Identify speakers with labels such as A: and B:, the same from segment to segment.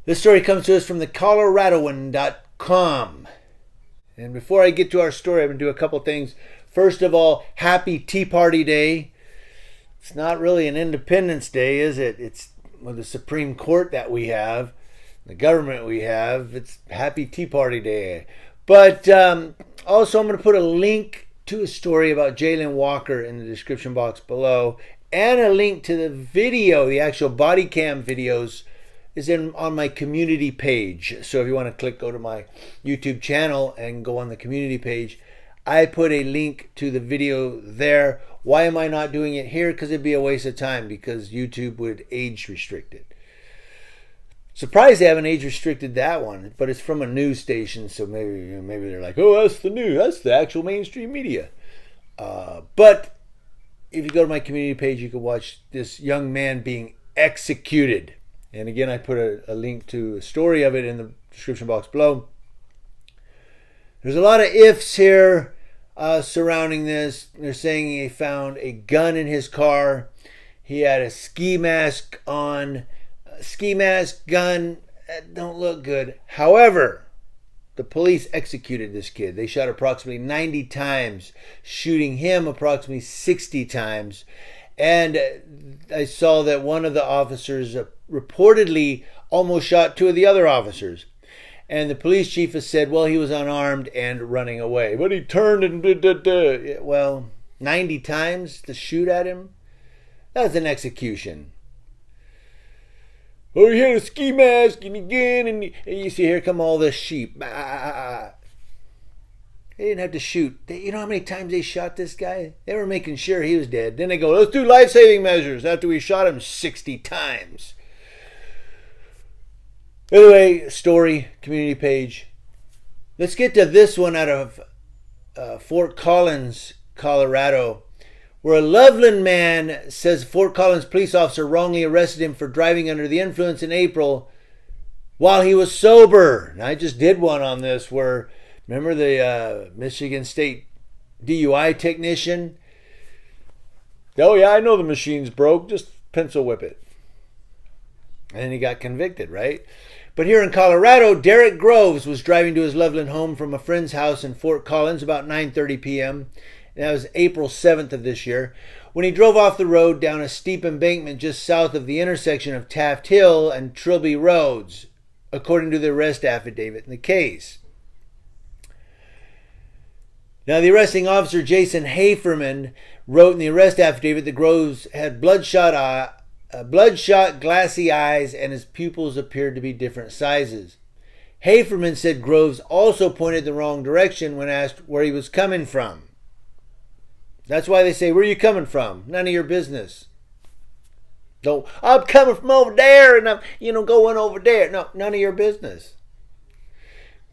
A: This story comes to us from the Coloradoan.com. And before I get to our story, I'm going to do a couple things. First of all, happy Tea Party Day. It's not really an Independence Day, is it? It's the Supreme Court that we have, the government we have. It's happy Tea Party Day. But also, I'm going to put a link to a story about Jayland Walker in the description box below, and a link to the video, the actual body cam videos is on my community page. So if you want to go to my YouTube channel and go on the community page, I put a link to the video there. Why am I not doing it here? Because it'd be a waste of time, because YouTube would age restrict it. Surprised they haven't age restricted that one, but it's from a news station, so maybe they're like, oh, that's the news, that's the actual mainstream media. But if you go to my community page, you can watch this young man being executed. And again, I put a link to a story of it in the description box below. There's a lot of ifs here surrounding this. They're saying he found a gun in his car. He had a ski mask on. Ski mask, gun, don't look good. However, the police executed this kid. They shot approximately 90 times, shooting him approximately 60 times. And I saw that one of the officers reportedly almost shot two of the other officers. And the police chief has said, well, he was unarmed and running away. But he turned and Well, 90 times to shoot at him? That's an execution. Oh, he had a ski mask and again, and you see, here come all the sheep. They didn't have to shoot. You know how many times they shot this guy? They were making sure he was dead. Then they go, let's do life-saving measures after we shot him 60 times. Anyway, story, community page. Let's get to this one out of Fort Collins, Colorado, where a Loveland man says Fort Collins police officer wrongly arrested him for driving under the influence in April while he was sober. And I just did one on this where, remember the Michigan State DUI technician? Oh yeah, I know the machine's broke, just pencil whip it. And he got convicted, right? But here in Colorado, Derek Groves was driving to his Loveland home from a friend's house in Fort Collins about 9:30 p.m. And that was April 7th of this year, when he drove off the road down a steep embankment just south of the intersection of Taft Hill and Trilby Roads, according to the arrest affidavit in the case. Now, the arresting officer, Jason Haferman, wrote in the arrest affidavit that Groves had bloodshot, glassy eyes, and his pupils appeared to be different sizes. Haferman said Groves also pointed the wrong direction when asked where he was coming from. That's why they say, where are you coming from? None of your business. No, I'm coming from over there and I'm, going over there. No, none of your business.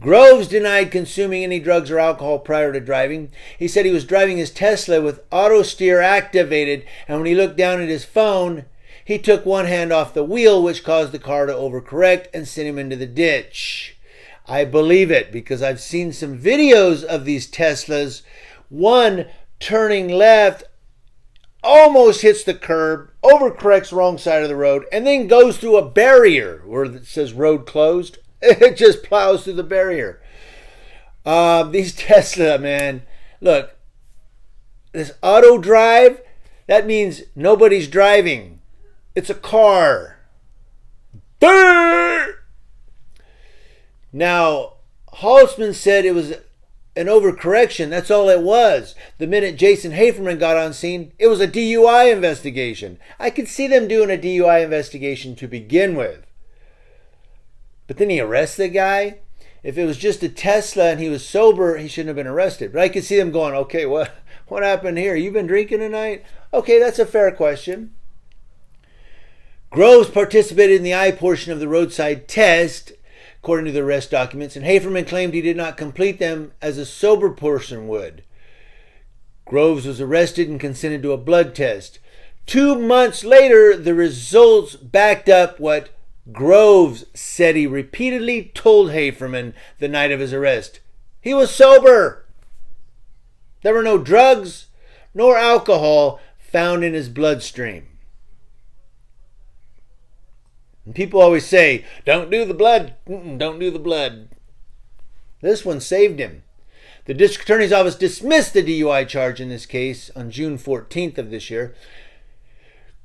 A: Groves denied consuming any drugs or alcohol prior to driving. He said he was driving his Tesla with auto steer activated, and when he looked down at his phone, he took one hand off the wheel, which caused the car to overcorrect and send him into the ditch. I believe it, because I've seen some videos of these Teslas. One turning left, almost hits the curb, overcorrects wrong side of the road, and then goes through a barrier where it says road closed. It just plows through the barrier. These Tesla, man, look, this auto drive, that means nobody's driving. It's a car. Now, Halsman said it was an overcorrection. That's all it was. The minute Jason Haferman got on scene, it was a DUI investigation. I could see them doing a DUI investigation to begin with. But then he arrests the guy. If it was just a Tesla and he was sober, he shouldn't have been arrested. But I could see them going, okay, what happened here? You been drinking tonight? Okay, that's a fair question. Groves participated in the eye portion of the roadside test, according to the arrest documents, and Haferman claimed he did not complete them as a sober person would. Groves was arrested and consented to a blood test. 2 months later, the results backed up what Groves said he repeatedly told Haferman the night of his arrest. He was sober. There were no drugs nor alcohol found in his bloodstream. And people always say, don't do the blood. Don't do the blood. This one saved him. The district attorney's office dismissed the DUI charge in this case on June 14th of this year.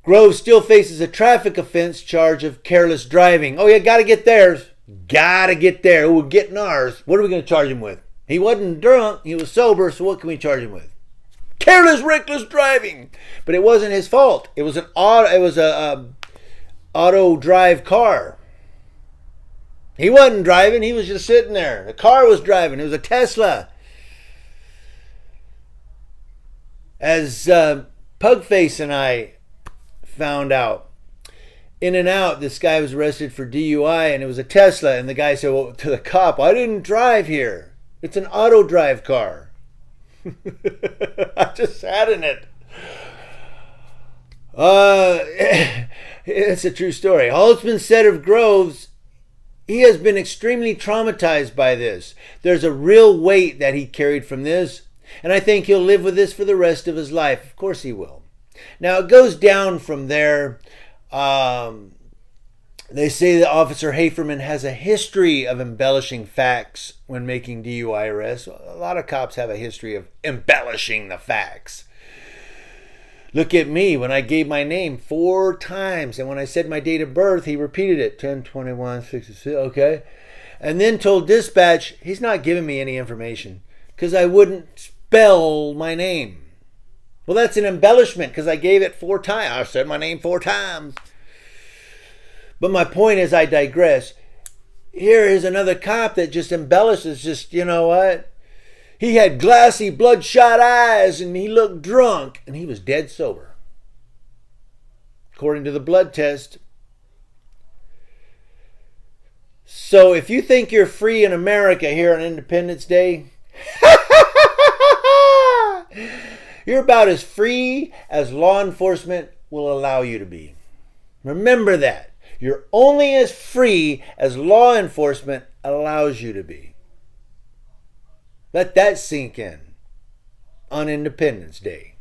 A: Grove still faces a traffic offense charge of careless driving. Oh, yeah, got to get theirs. Got to get there. We're getting ours. What are we going to charge him with? He wasn't drunk. He was sober. So what can we charge him with? Careless, reckless driving. But it wasn't his fault. It was an auto drive car. He wasn't driving. He was just sitting there. The car was driving. It was a Tesla. As Pugface and I found out, in and out, this guy was arrested for DUI, and it was a Tesla. And the guy said, well, to the cop, I didn't drive here. It's an auto drive car. I just sat in it. It's a true story. All that's been said of Groves, he has been extremely traumatized by this. There's a real weight that he carried from this, and I think he'll live with this for the rest of his life. Of course he will. Now, it goes down from there. They say that Officer Haferman has a history of embellishing facts when making DUI arrests. A lot of cops have a history of embellishing the facts. Look at me when I gave my name 4 times. And when I said my date of birth, he repeated it. 10/21/66. Okay. And then told dispatch he's not giving me any information because I wouldn't spell my name. Well, that's an embellishment because I gave it 4 times. I said my name 4 times. But my point is, I digress. Here is another cop that just embellishes. Just, you know what? He had glassy, bloodshot eyes, and he looked drunk, and he was dead sober. According to the blood test. So if you think you're free in America here on Independence Day, you're about as free as law enforcement will allow you to be. Remember that. You're only as free as law enforcement allows you to be. Let that sink in on Independence Day.